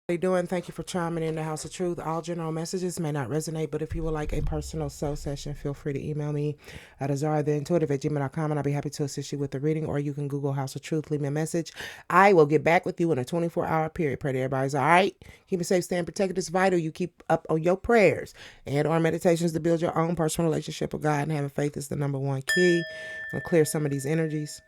How you doing? Thank you for chiming in the House of Truth. All general messages may not resonate, but if you would like a personal soul session, feel free to email me at azartheintuitive@gmail.com, and I'll be happy to assist you with the reading, or you can Google House of Truth, leave me a message. I will get back with you in a 24-hour period. Pray that everybody's all right. Keep it safe, staying protected. It's vital you keep up on your prayers and or meditations to build your own personal relationship with God, and having faith is the number one key. I'm going to clear some of these energies.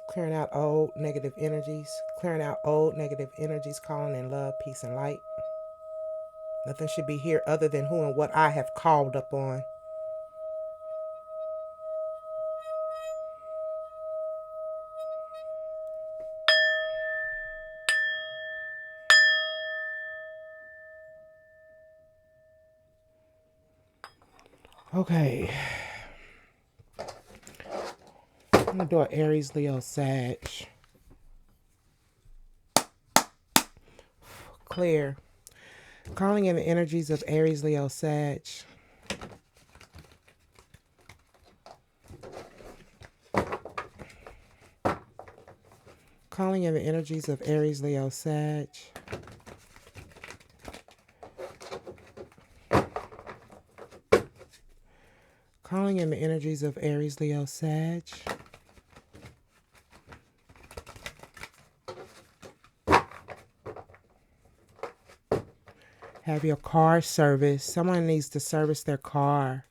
Clearing out old negative energies. Clearing out old negative energies, calling in love, peace, and light. Nothing should be here other than who and what I have called upon. Okay. I'm going to do an Aries, Leo, Sag. Clear. Calling in the energies of Aries, Leo, Sag. Calling in the energies of Aries, Leo, Sag. Calling in the energies of Aries, Leo, Sag. Have your car service. Someone needs to service their car.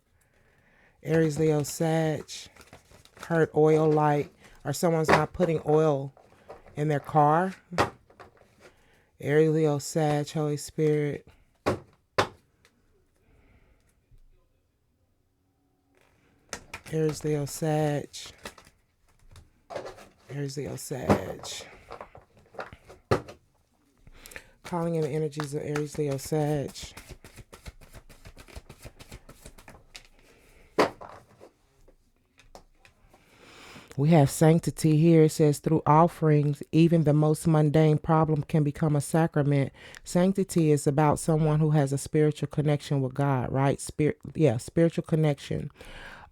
Aries, Leo, Sag. Hurt oil light. Or someone's not putting oil in their car. Aries, Leo, Sag, Holy Spirit. Aries, Leo, Sag. Aries, Leo, Sag. Calling in the energies of Aries, Leo, Sag. We have sanctity here. It says, through offerings, even the most mundane problem can become a sacrament. Sanctity is about someone who has a spiritual connection with God, right? Spiritual connection.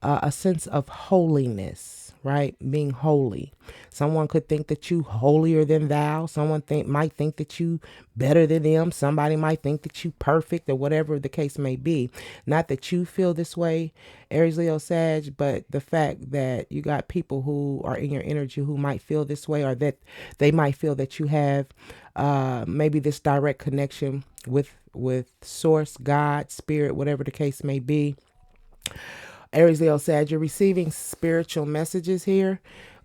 A sense of holiness, right? Being holy. Someone could think that you holier than thou. Someone might think that you better than them. Somebody might think that you perfect, or whatever the case may be. Not that you feel this way, Aries, Leo, Sag, but the fact that you got people who are in your energy who might feel this way, or that they might feel that you have maybe this direct connection with source, God, spirit, whatever the case may be. Aries, Leo, Sag, you're receiving spiritual messages here.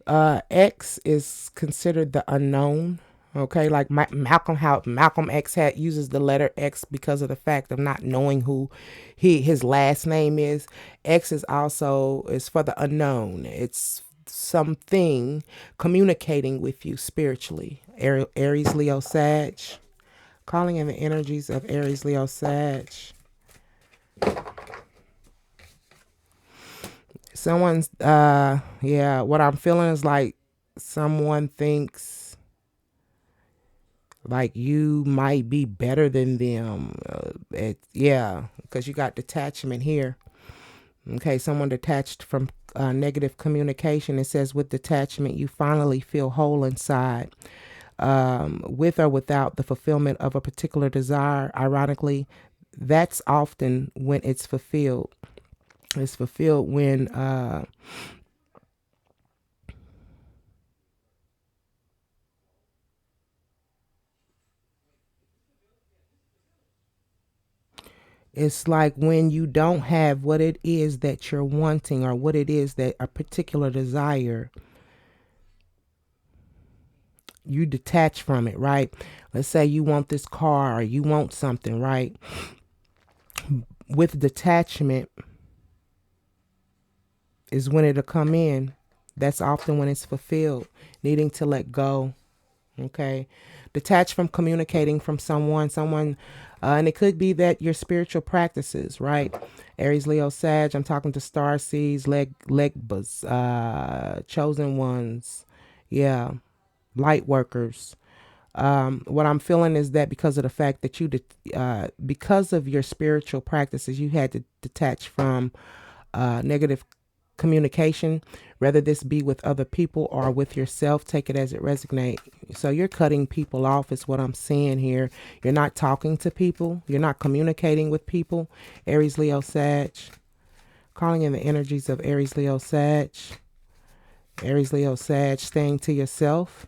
X is considered the unknown. Okay, like how Malcolm X uses the letter X because of the fact of not knowing who his last name is. X is for the unknown. It's something communicating with you spiritually. Aries, Leo, Sag. Calling in the energies of Aries, Leo, Sag. Someone's what I'm feeling is like someone thinks like you might be better than them. Because you got detachment here. Okay, someone detached from negative communication. It says, with detachment, you finally feel whole inside. With or without the fulfillment of a particular desire, ironically, that's often when it's fulfilled. It's fulfilled when it's like when you don't have what it is that you're wanting, or what it is that a particular desire, you detach from it, right? Let's say you want this car, or you want something, right? With detachment is when it'll come in. That's often when it's fulfilled, needing to let go. Okay. Detach from communicating from someone, and it could be that your spiritual practices, right? Aries, Leo, Sag, I'm talking to star seeds, legbas, chosen ones, yeah, light workers. What I'm feeling is that because of the fact that because of your spiritual practices, you had to detach from negative communication, whether this be with other people or with yourself. Take it as it resonates. So you're cutting people off is what I'm seeing here. You're not talking to people. You're not communicating with people. Aries, Leo, Sag. Calling in the energies of Aries, Leo, Sag. Aries, Leo, Sag. Staying to yourself.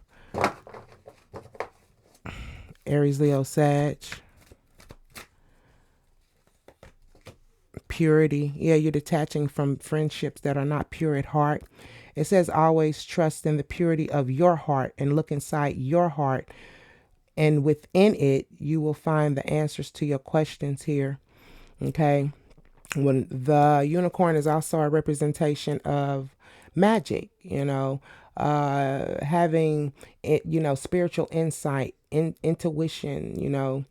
Aries, Leo, Sag. Purity. Yeah, you're detaching from friendships that are not pure at heart. It says always trust in the purity of your heart and look inside your heart. And within it, you will find the answers to your questions here. Okay. When the unicorn is also a representation of magic, having it, spiritual insight, intuition,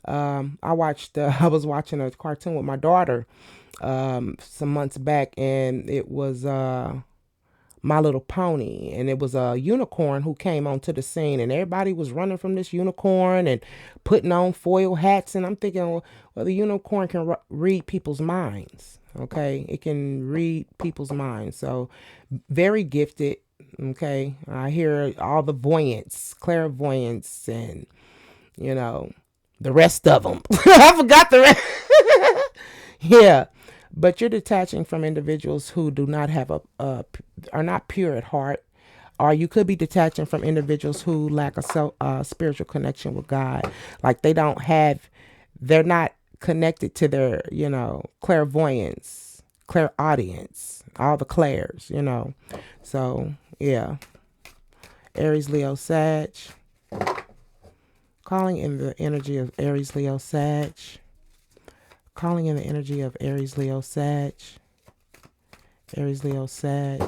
I was watching a cartoon with my daughter some months back, and it was My Little Pony, and it was a unicorn who came onto the scene, and everybody was running from this unicorn and putting on foil hats. And I'm thinking, well, the unicorn can read people's minds. Okay, it can read people's minds. So very gifted. Okay, I hear all the voyance, clairvoyance, and you know the rest of them. I forgot the rest. Yeah, but you're detaching from individuals who do not have are not pure at heart, or you could be detaching from individuals who lack a spiritual connection with God. Like they're not connected to their, clairvoyance, clairaudience, all the clairs, So yeah, Aries, Leo, Sag. Calling in the energy of Aries, Leo, Sag. Calling in the energy of Aries, Leo, Sag. Aries, Leo, Sag.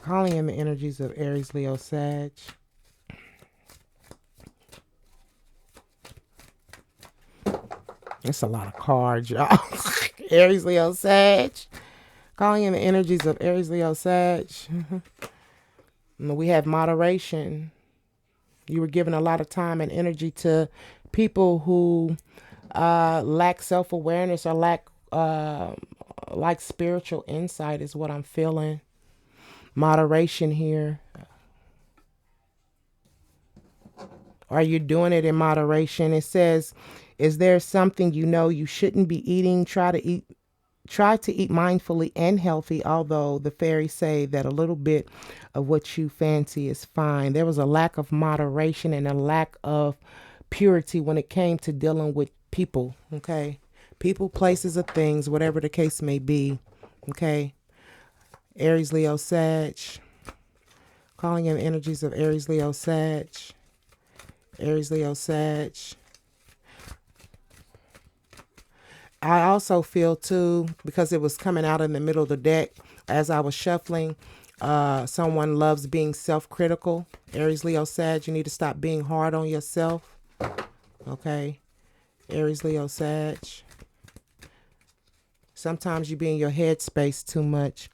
Calling in the energies of Aries, Leo, Sag. It's a lot of cards, y'all. Aries, Leo, Sag. Calling in the energies of Aries, Leo, Sag. We have moderation. You were giving a lot of time and energy to people who lack self-awareness or lack spiritual insight is what I'm feeling. Moderation here. Are you doing it in moderation? It says, is there something you shouldn't be eating? Try to eat mindfully and healthy, although the fairies say that a little bit of what you fancy is fine. There was a lack of moderation and a lack of purity when it came to dealing with people, okay? People, places, or things, whatever the case may be, okay? Aries, Leo, Sag. Calling in energies of Aries, Leo, Sag. Aries, Leo, Sag. I also feel too, because it was coming out in the middle of the deck as I was shuffling, someone loves being self-critical. Aries, Leo, Sag, you need to stop being hard on yourself. Okay. Aries, Leo, Sag. Sometimes you be in your head space too much.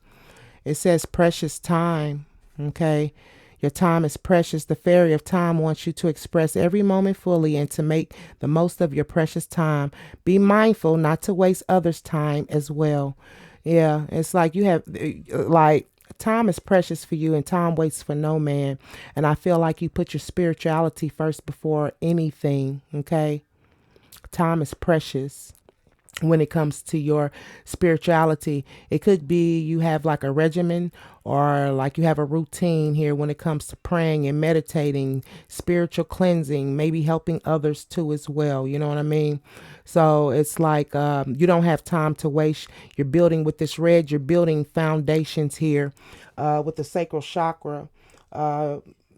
It says precious time. Okay. Your time is precious. The fairy of time wants you to express every moment fully and to make the most of your precious time. Be mindful not to waste others' time as well. Yeah, it's like you have, like, time is precious for you and time waits for no man. And I feel like you put your spirituality first before anything. Okay. Time is precious when it comes to your spirituality. It could be you have like a regimen or like you have a routine here when it comes to praying and meditating, spiritual cleansing, maybe helping others too as well. You know what I mean? So it's like you don't have time to waste. You're building with this red, you're building foundations here with the sacral chakra.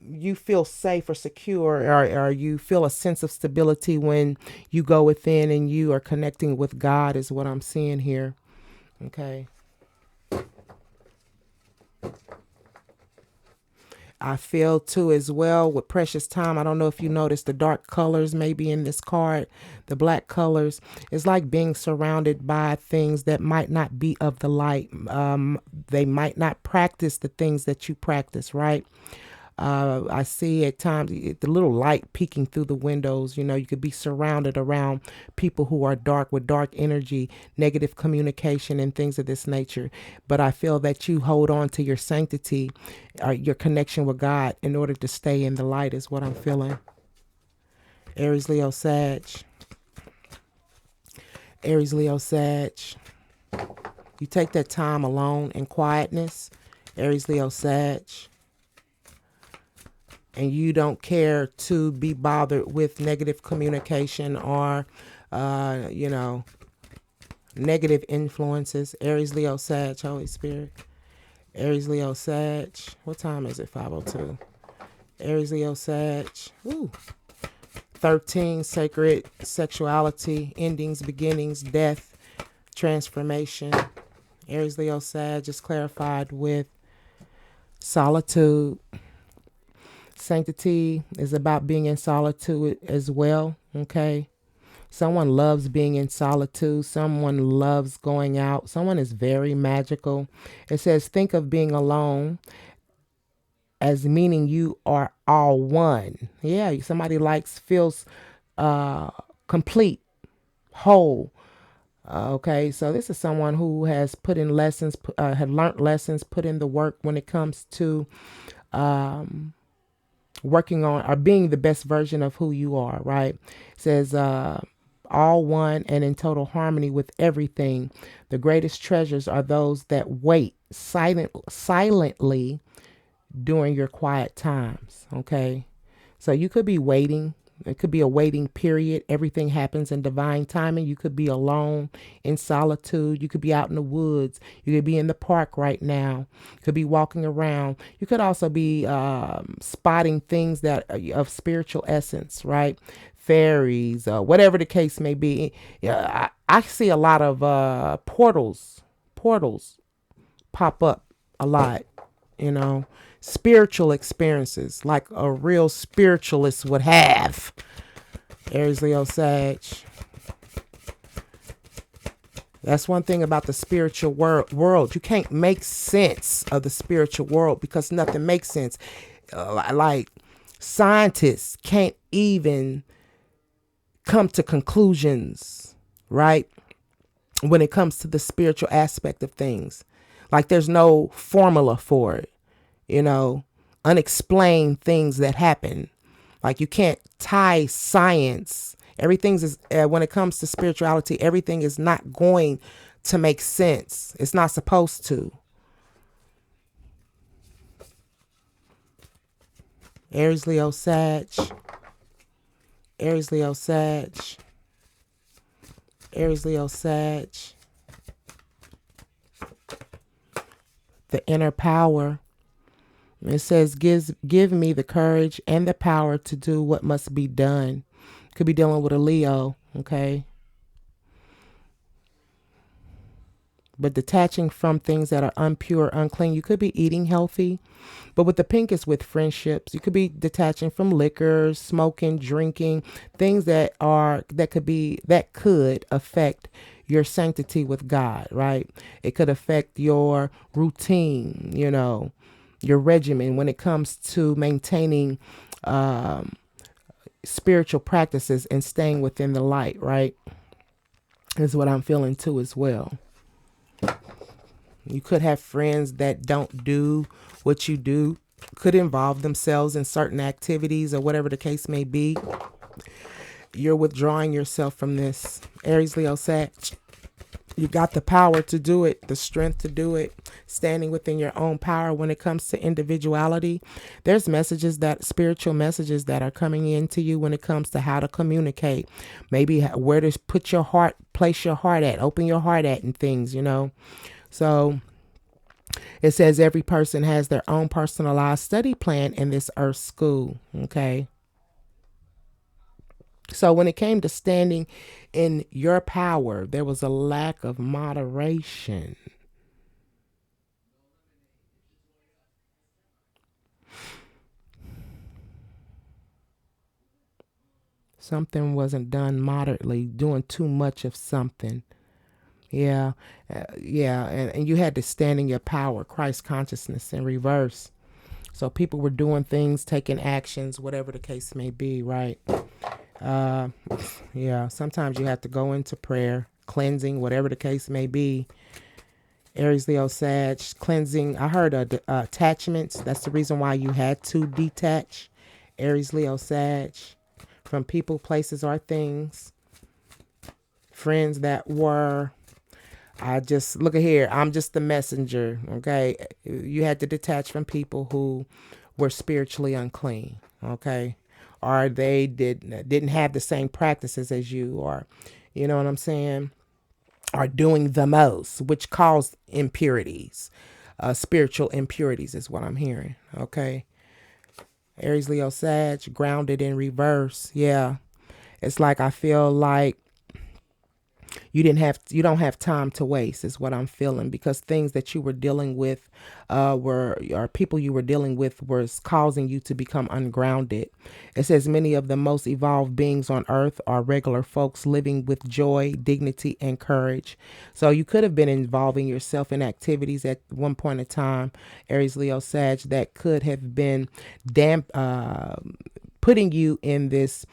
You feel safe or secure, or you feel a sense of stability when you go within and you are connecting with God is what I'm seeing here. Okay. I feel too as well with precious time. I don't know if you noticed the dark colors maybe in this card, the black colors. It's like being surrounded by things that might not be of the light. They might not practice the things that you practice, right? I see at times the little light peeking through the windows. You know, you could be surrounded around people who are dark with dark energy, negative communication, and things of this nature. But I feel that you hold on to your sanctity, your connection with God, in order to stay in the light, is what I'm feeling. Aries, Leo, Sag. Aries, Leo, Sag. You take that time alone in quietness. Aries, Leo, Sag. And you don't care to be bothered with negative communication or, negative influences. Aries, Leo, Sag, Holy Spirit. Aries, Leo, Sag. What time is it? 5:02. Aries, Leo, Sag. Ooh. 13, sacred sexuality, endings, beginnings, death, transformation. Aries, Leo, Sag, just clarified with solitude. Sanctity is about being in solitude as well, okay? Someone loves being in solitude. Someone loves going out. Someone is very magical. It says, think of being alone as meaning you are all one. Yeah, somebody feels complete, whole. Okay, so this is someone who has put in lessons, had learned lessons, put in the work when it comes to working on or being the best version of who you are, right? It says, all one and in total harmony with everything. The greatest treasures are those that wait silently during your quiet times, okay? So you could be waiting. It could be a waiting period. Everything happens in divine timing. You could be alone in solitude. You could be out in the woods. You could be in the park right now. You could be walking around. You could also be spotting things that are of spiritual essence, right? Fairies, whatever the case may be. Yeah, I see a lot of portals pop up a lot, you know, spiritual experiences like a real spiritualist would have. Aries, Leo, Sag. That's one thing about the spiritual world. You can't make sense of the spiritual world because nothing makes sense. Like scientists can't even come to conclusions, right? When it comes to the spiritual aspect of things. Like there's no formula for it, you know, unexplained things that happen. Like you can't tie science. Everything's is when it comes to spirituality, everything is not going to make sense. It's not supposed to. Aries, Leo, Sag. Aries, Leo, Sag. Aries, Leo, Sag. The inner power. It says, give me the courage and the power to do what must be done. Could be dealing with a Leo, okay? But detaching from things that are impure, unclean. You could be eating healthy. But with the pink is with friendships. You could be detaching from liquor, smoking, drinking, things that could affect your sanctity with God, right? It could affect your routine, you know, your regimen when it comes to maintaining spiritual practices and staying within the light, right? Is what I'm feeling too as well. You could have friends that don't do what you do, could involve themselves in certain activities or whatever the case may be. You're withdrawing yourself from this. Aries, Leo, Sag. You got the power to do it, the strength to do it, standing within your own power when it comes to individuality. There's spiritual messages that are coming into you when it comes to how to communicate. Maybe where to place your heart at, open your heart at and things, you know. So it says every person has their own personalized study plan in this earth school, okay? So when it came to standing in your power, there was a lack of moderation. Something wasn't done moderately, doing too much of something. Yeah, yeah, and you had to stand in your power, Christ consciousness in reverse. So people were doing things, taking actions, whatever the case may be, right? Uh, yeah, sometimes you have to go into prayer, cleansing, whatever the case may be. Aries, Leo, Sag, cleansing. I heard attachments. That's the reason why you had to detach. Aries, Leo, Sag, from people, places, or things. Friends that were, I just, look at here, I'm just the messenger, okay? You had to detach from people who were spiritually unclean, okay? Or they didn't have the same practices as you, or, you know what I'm saying? Are doing the most, which caused impurities. Spiritual impurities is what I'm hearing, okay? Aries, Leo, Sag, grounded in reverse. Yeah. It's like I feel like you don't have time to waste is what I'm feeling, because things that you were dealing with were or people you were dealing with was causing you to become ungrounded. It says many of the most evolved beings on earth are regular folks living with joy, dignity, and courage. So you could have been involving yourself in activities at one point in time, Aries, Leo, Sag, that could have been putting you in this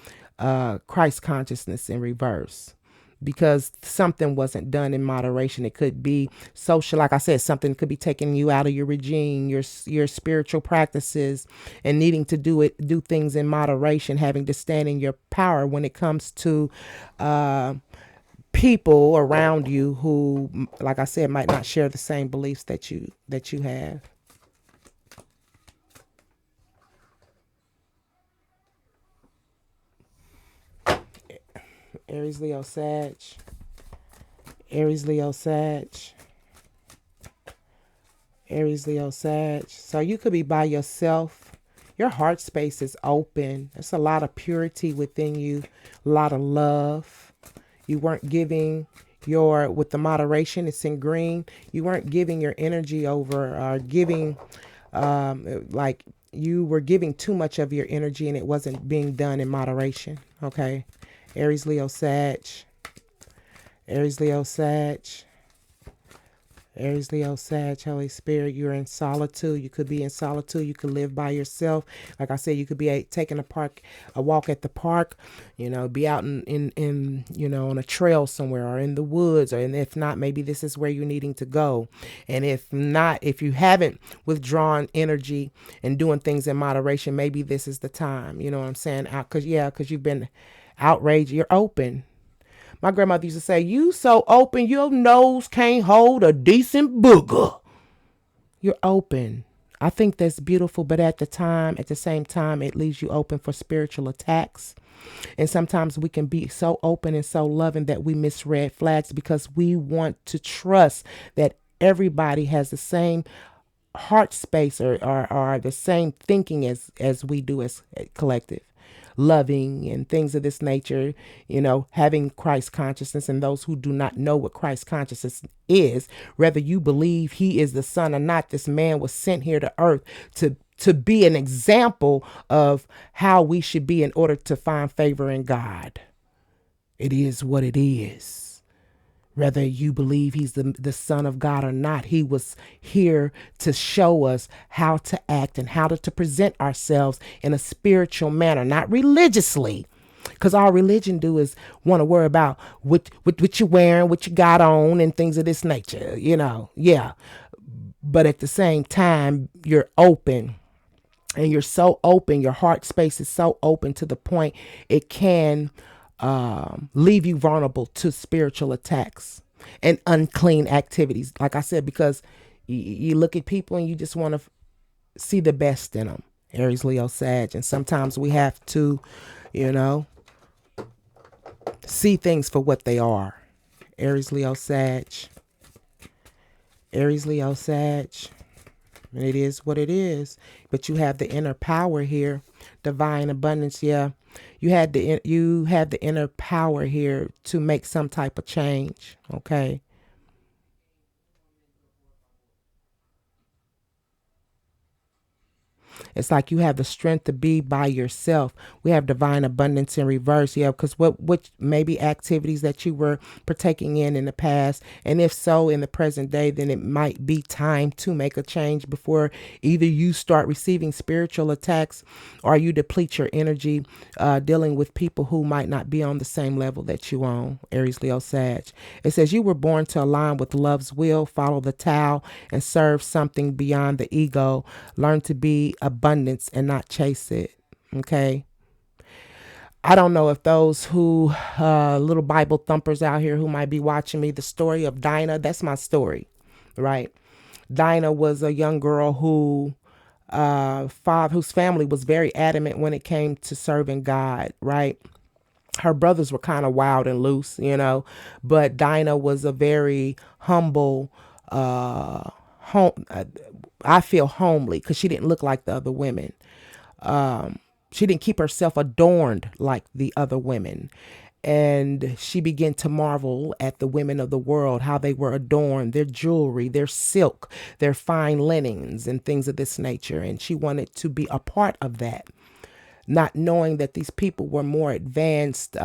Christ consciousness in reverse, because something wasn't done in moderation. It could be social, like I said, something could be taking you out of your regime, your spiritual practices, and needing to do things in moderation, having to stand in your power when it comes to people around you who, like I said, might not share the same beliefs that you have. Aries, Leo, Sag. Aries, Leo, Sag. Aries, Leo, Sag. So you could be by yourself. Your heart space is open. There's a lot of purity within you, a lot of love. You weren't giving with the moderation, it's in green. You weren't giving your energy over or giving, like you were giving too much of your energy and it wasn't being done in moderation. Okay. Aries, Leo, Sag. Aries, Leo, Sag. Aries, Leo, Sag, Holy Spirit, you're in solitude. You could be in solitude. You could live by yourself. Like I said, you could be taking a walk at the park, be out in on a trail somewhere or in the woods. And if not, maybe this is where you're needing to go. And if not, if you haven't withdrawn energy and doing things in moderation, maybe this is the time. You know what I'm saying? Because you've been outraged. You're open. My grandmother used to say, "You so open, your nose can't hold a decent booger." You're open. I think that's beautiful, but at the same time, it leaves you open for spiritual attacks. And sometimes we can be so open and so loving that we miss red flags because we want to trust that everybody has the same heart space or the same thinking as we do as a collective, loving and things of this nature, having Christ consciousness. And those who do not know what Christ consciousness is, whether you believe he is the son or not, this man was sent here to earth to be an example of how we should be in order to find favor in God. It is what it is. Whether you believe he's the son of God or not, he was here to show us how to act and how to present ourselves in a spiritual manner, not religiously. Because all religion do is want to worry about what you're wearing, what you got on, and things of this nature, Yeah. But at the same time, you're open. And you're so open, your heart space is so open to the point it can leave you vulnerable to spiritual attacks and unclean activities. Like I said, because you look at people and you just want to see the best in them. Aries, Leo, Sag. And sometimes we have to, you know, see things for what they are. Aries, Leo, Sag. Aries, Leo, Sag. And it is what it is. But you have the inner power here. Divine abundance, yeah. You had the inner power here to make some type of change. Okay. It's like you have the strength to be by yourself. We have divine abundance in reverse. Yeah, because what maybe activities that you were partaking in the past, and if so in the present day, then it might be time to make a change before either you start receiving spiritual attacks or you deplete your energy dealing with people who might not be on the same level that you on. Aries, Leo, Sag. It says you were born to align with love's will, follow the Tao, and serve something beyond the ego. Learn to be abundance and not chase it. Okay. I don't know if those who, little Bible thumpers out here who might be watching me, the story of Dinah, that's my story, right? Dinah was a young girl whose family was very adamant when it came to serving God, right? Her brothers were kind of wild and loose, but Dinah was a very humble, home. I feel homely because she didn't look like the other women. She didn't keep herself adorned like the other women. And she began to marvel at the women of the world, how they were adorned, their jewelry, their silk, their fine linens, and things of this nature. And she wanted to be a part of that, not knowing that these people were more advanced,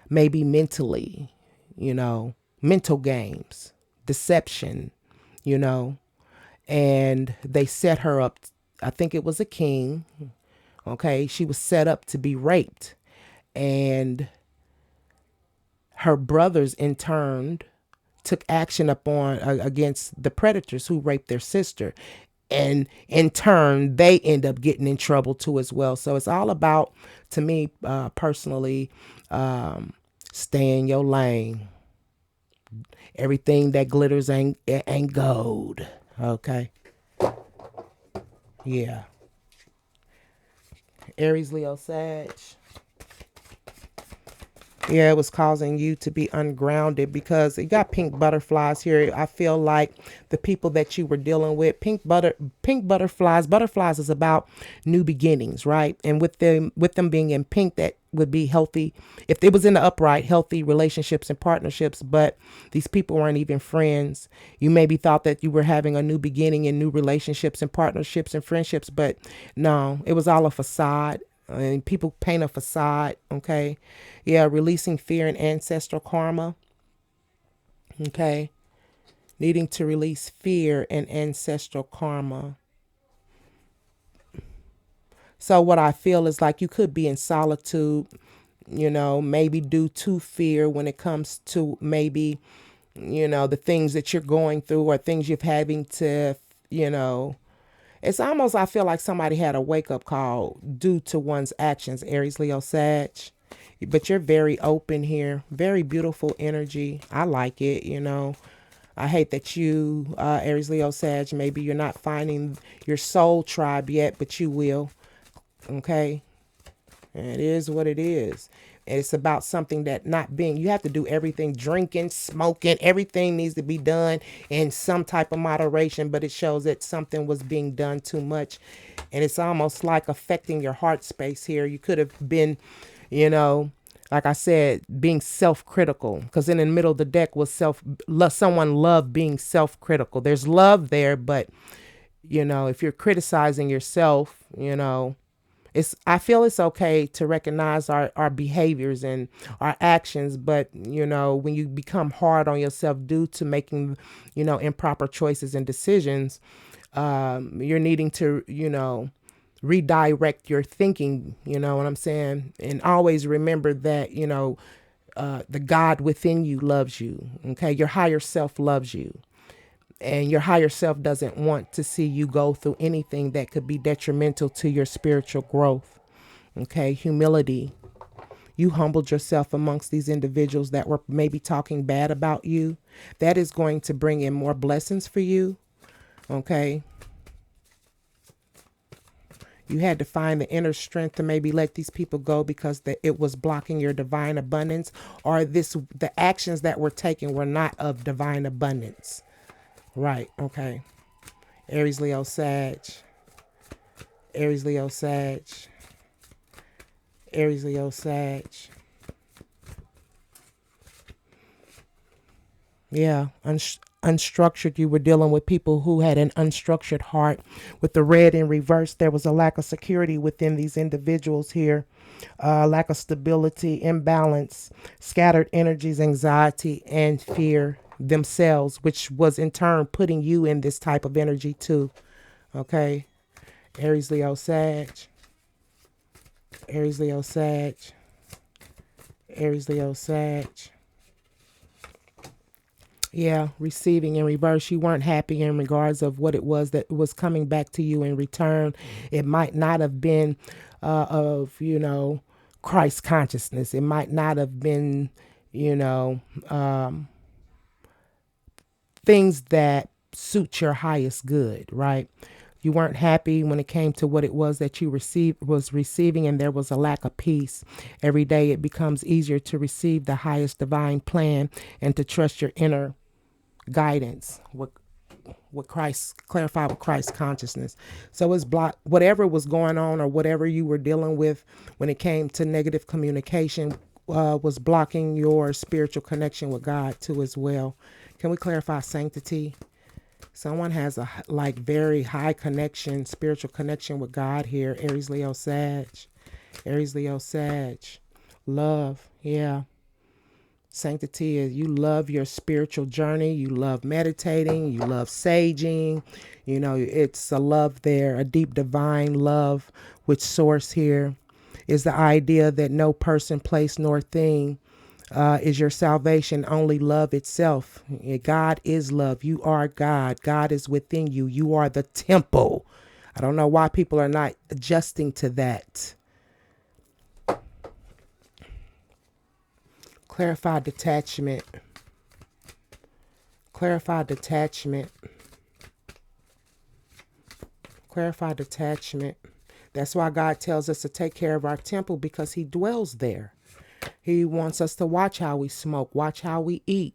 maybe mentally, mental games, deception, you know, and they set her up. I think it was a king. Okay. She was set up to be raped. And her brothers, in turn, took action upon against the predators who raped their sister. And in turn, they end up getting in trouble too as well. So it's all about, to me personally, stay in your lane. Everything that glitters ain't gold. Okay. Yeah. Aries, Leo, Sag. Yeah, it was causing you to be ungrounded because you got pink butterflies here. I feel like the people that you were dealing with, pink butterflies is about new beginnings, right? And with them being in pink, that would be healthy if it was in the upright, healthy relationships and partnerships. But these people weren't even friends. You maybe thought that you were having a new beginning in new relationships and partnerships and friendships, but no, it was all a facade. And people paint a facade. Okay. Yeah. Releasing fear and ancestral karma. Okay. Needing to release fear and ancestral karma. So what I feel is like you could be in solitude, maybe due to fear when it comes to maybe, the things that you're going through or things you're having to, it's almost, I feel like somebody had a wake up call due to one's actions, Aries, Leo, Sag. But you're very open here, very beautiful energy. I like it. I hate that you, Aries, Leo, Sag, maybe you're not finding your soul tribe yet, but you will. Okay. And it is what it is. And it's about something that not being, you have to do everything, drinking, smoking, everything needs to be done in some type of moderation, but it shows that something was being done too much. And it's almost like affecting your heart space here. You could have been, like I said, being self-critical, because in the middle of the deck was someone loved being self-critical. There's love there, but if you're criticizing yourself, I feel it's okay to recognize our behaviors and our actions, but when you become hard on yourself due to making improper choices and decisions, you're needing to redirect your thinking. You know what I'm saying? And always remember that the God within you loves you. Okay, your higher self loves you. And your higher self doesn't want to see you go through anything that could be detrimental to your spiritual growth. Okay, humility. You humbled yourself amongst these individuals that were maybe talking bad about you. That is going to bring in more blessings for you. Okay. You had to find the inner strength to maybe let these people go because it was blocking your divine abundance, or the actions that were taken were not of divine abundance. Right. Okay. Aries, Leo, Sag. Aries, Leo, Sag. Aries, Leo, Sag. Yeah. unstructured. You were dealing with people who had an unstructured heart. With the red in reverse, there was a lack of security within these individuals here, lack of stability, imbalance, scattered energies, anxiety, and fear themselves, which was in turn putting you in this type of energy too. Okay. Aries, Leo, Sag. Aries, Leo, Sag. Aries, Leo, Sag. Yeah, receiving in reverse. You weren't happy in regards of what it was that was coming back to you in return. It might not have been of, Christ consciousness. It might not have been, you know, things that suit your highest good, right? You weren't happy when it came to what it was that you was receiving, and there was a lack of peace. Every day it becomes easier to receive the highest divine plan and to trust your inner guidance with Christ, clarify with Christ consciousness. So it's blocked whatever was going on or whatever you were dealing with when it came to negative communication, was blocking your spiritual connection with God too as well. Can we clarify sanctity? Someone has a very high connection, spiritual connection with God here. Aries, Leo, Sag. Aries, Leo, Sag. Love, yeah. Sanctity is you love your spiritual journey. You love meditating. You love saging. It's a love there, a deep divine love with source here is the idea that no person, place, nor thing is your salvation, only love itself. God is love. You are God. God is within you. You are the temple. I don't know why people are not adjusting to that. Clarify detachment. Clarify detachment. Clarify detachment. That's why God tells us to take care of our temple, because he dwells there. He wants us to watch how we smoke, watch how we eat,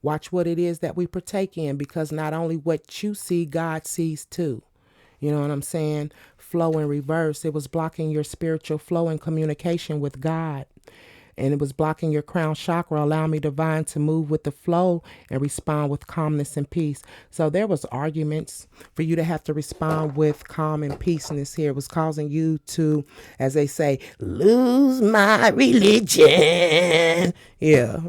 watch what it is that we partake in, because not only what you see, God sees too. You know what I'm saying? Flow in reverse. It was blocking your spiritual flow and communication with God. And it was blocking your crown chakra. Allow me, divine, to move with the flow and respond with calmness and peace. So there was arguments for you to have to respond with calm and peaceness here. It was causing you to, as they say, lose my religion. Yeah.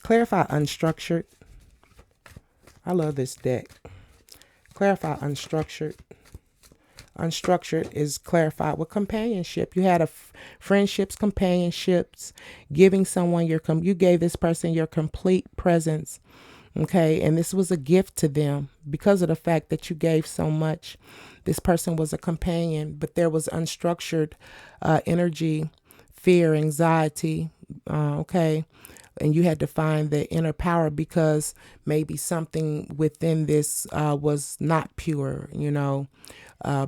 Clarify unstructured. I love this deck. Clarify unstructured. Unstructured is clarified with companionship. You had friendships, companionships, giving someone you gave this person your complete presence. Okay. And this was a gift to them because of the fact that you gave so much. This person was a companion, but there was unstructured energy, fear, anxiety. Okay. And you had to find the inner power, because maybe something within this was not pure,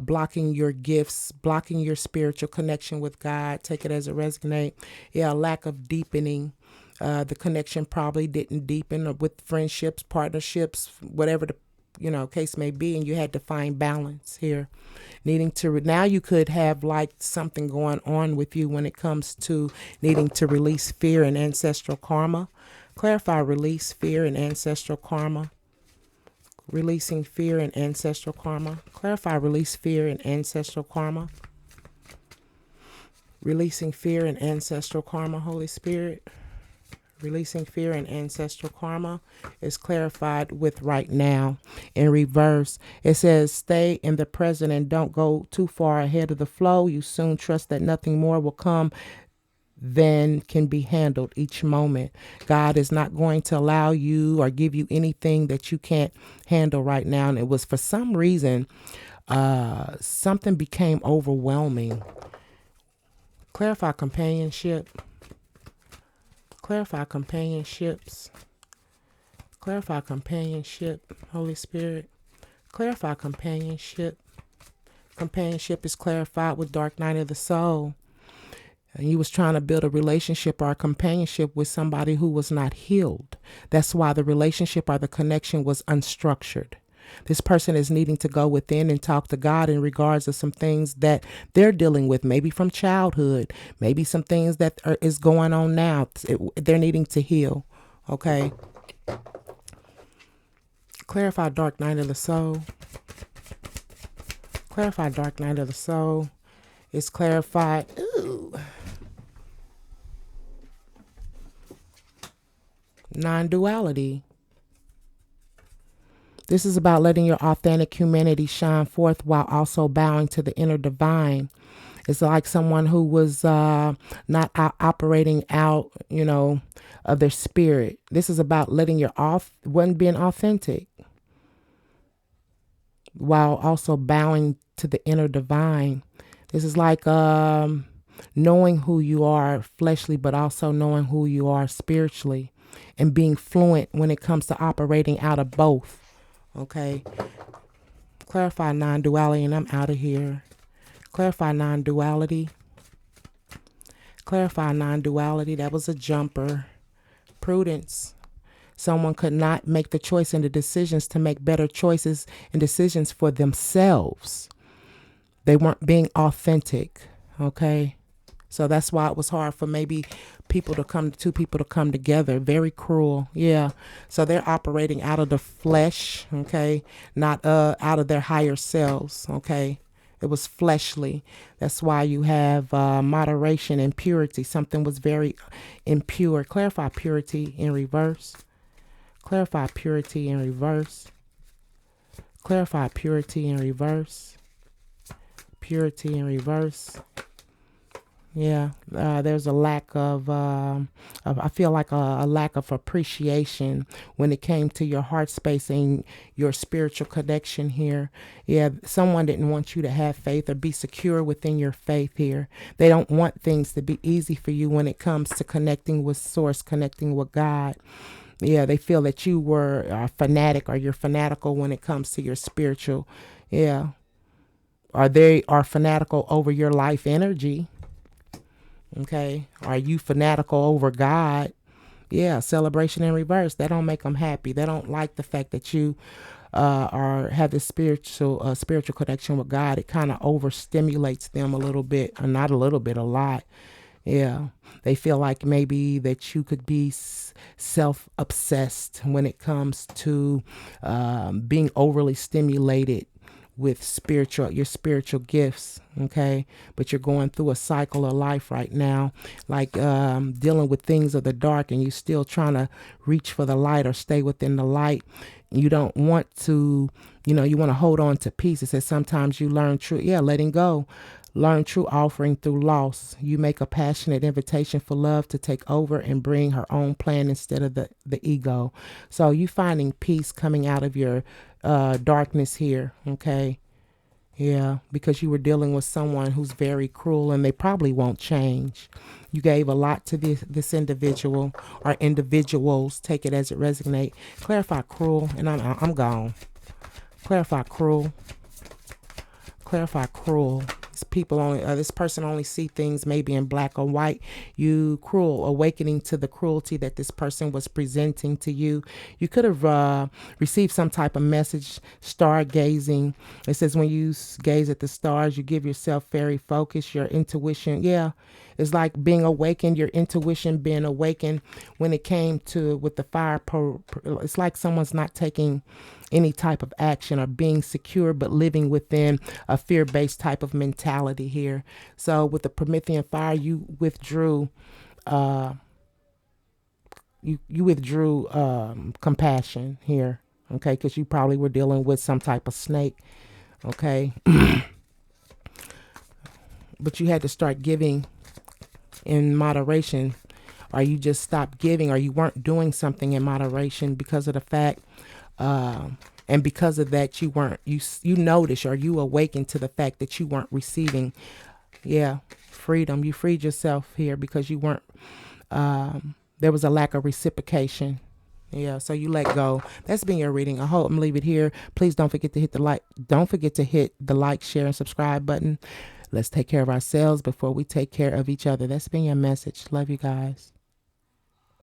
blocking your gifts, blocking your spiritual connection with God. Take it as a resonate. Yeah, a lack of deepening. The connection probably didn't deepen, or with friendships, partnerships, whatever the case may be, and you had to find balance here. Now you could have like something going on with you when it comes to needing to release fear and ancestral karma. Clarify, release fear and ancestral karma. Releasing fear and ancestral karma. Clarify, release fear and ancestral karma. Releasing fear and ancestral karma, Holy Spirit. Releasing fear and ancestral karma is clarified with right now. In reverse, it says, stay in the present and don't go too far ahead of the flow. You soon trust that nothing more will come than can be handled each moment. God is not going to allow you or give you anything that you can't handle right now. And it was for some reason, something became overwhelming. Clarify companionship. Clarify companionships. Clarify companionship, Holy Spirit. Clarify companionship. Companionship is clarified with dark night of the soul. And you was trying to build a relationship or a companionship with somebody who was not healed. That's why the relationship or the connection was unstructured. This person is needing to go within and talk to God in regards to some things that they're dealing with, maybe from childhood, maybe some things that is going on now. They're needing to heal. Okay. Clarify dark night of the soul. Clarify dark night of the soul. It's clarified. Ooh. Non-duality. This is about letting your authentic humanity shine forth while also bowing to the inner divine. It's like someone who was not operating out, of their spirit. This is about letting your one being authentic while also bowing to the inner divine. This is like knowing who you are fleshly, but also knowing who you are spiritually, and being fluent when it comes to operating out of both. Okay. Clarify non-duality, and I'm out of here. Clarify non-duality. Clarify non-duality. That was a jumper. Prudence. Someone could not make the choice and the decisions to make better choices and decisions for themselves. They weren't being authentic. Okay. So that's why it was hard for maybe two people to come together. Very cruel. Yeah. So they're operating out of the flesh. Okay. Not out of their higher selves. Okay. It was fleshly. That's why you have moderation and purity. Something was very impure. Clarify purity in reverse. Clarify purity in reverse. Clarify purity in reverse. Purity in reverse. Yeah, there's a lack I feel like a lack of appreciation when it came to your heart space and your spiritual connection here. Yeah, someone didn't want you to have faith or be secure within your faith here. They don't want things to be easy for you when it comes to connecting with Source, connecting with God. Yeah, they feel that you were a fanatic or you're fanatical when it comes to your spiritual. Yeah, or they are fanatical over your life energy. Okay. Are you fanatical over God? Yeah. Celebration in reverse. That don't make them happy. They don't like the fact that you have this spiritual connection with God. It kind of overstimulates them a little bit, or not a little bit, a lot. Yeah. They feel like maybe that you could be self-obsessed when it comes to being overly stimulated with your spiritual gifts. Okay. But you're going through a cycle of life right now, like dealing with things of the dark, and you still trying to reach for the light or stay within the light. You don't want to, you want to hold on to peace. It says sometimes you learn true. Yeah. Letting go. Learn true offering through loss. You make a passionate invitation for love to take over and bring her own plan instead of the ego. So you finding peace coming out of your darkness here. Okay. Yeah. Because you were dealing with someone who's very cruel, and they probably won't change. You gave a lot to this individual or individuals. Take it as it resonates. Clarify cruel. And I'm gone. Clarify cruel. Clarify cruel. This person only see things maybe in black or white. You cruel, awakening to the cruelty that this person was presenting to you. You could have received some type of message. Stargazing. It says when you gaze at the stars, you give yourself very focus, your intuition. Yeah, it's like being awakened, your intuition being awakened when it came to with the fire. It's like someone's not taking any type of action or being secure, but living within a fear-based type of mentality here. So with the Promethean fire, you withdrew compassion here. Okay. Because you probably were dealing with some type of snake. Okay. But you had to start giving in moderation, or you just stopped giving, or you weren't doing something in moderation because of the fact and because of that, you noticed, or you awakened to the fact that you weren't receiving. Yeah. Freedom. You freed yourself here because you weren't, there was a lack of reciprocation. Yeah. So you let go. That's been your reading. I hope I'm leave it here. Please don't forget to hit the like. Don't forget to hit the like, share, and subscribe button. Let's take care of ourselves before we take care of each other. That's been your message. Love you guys.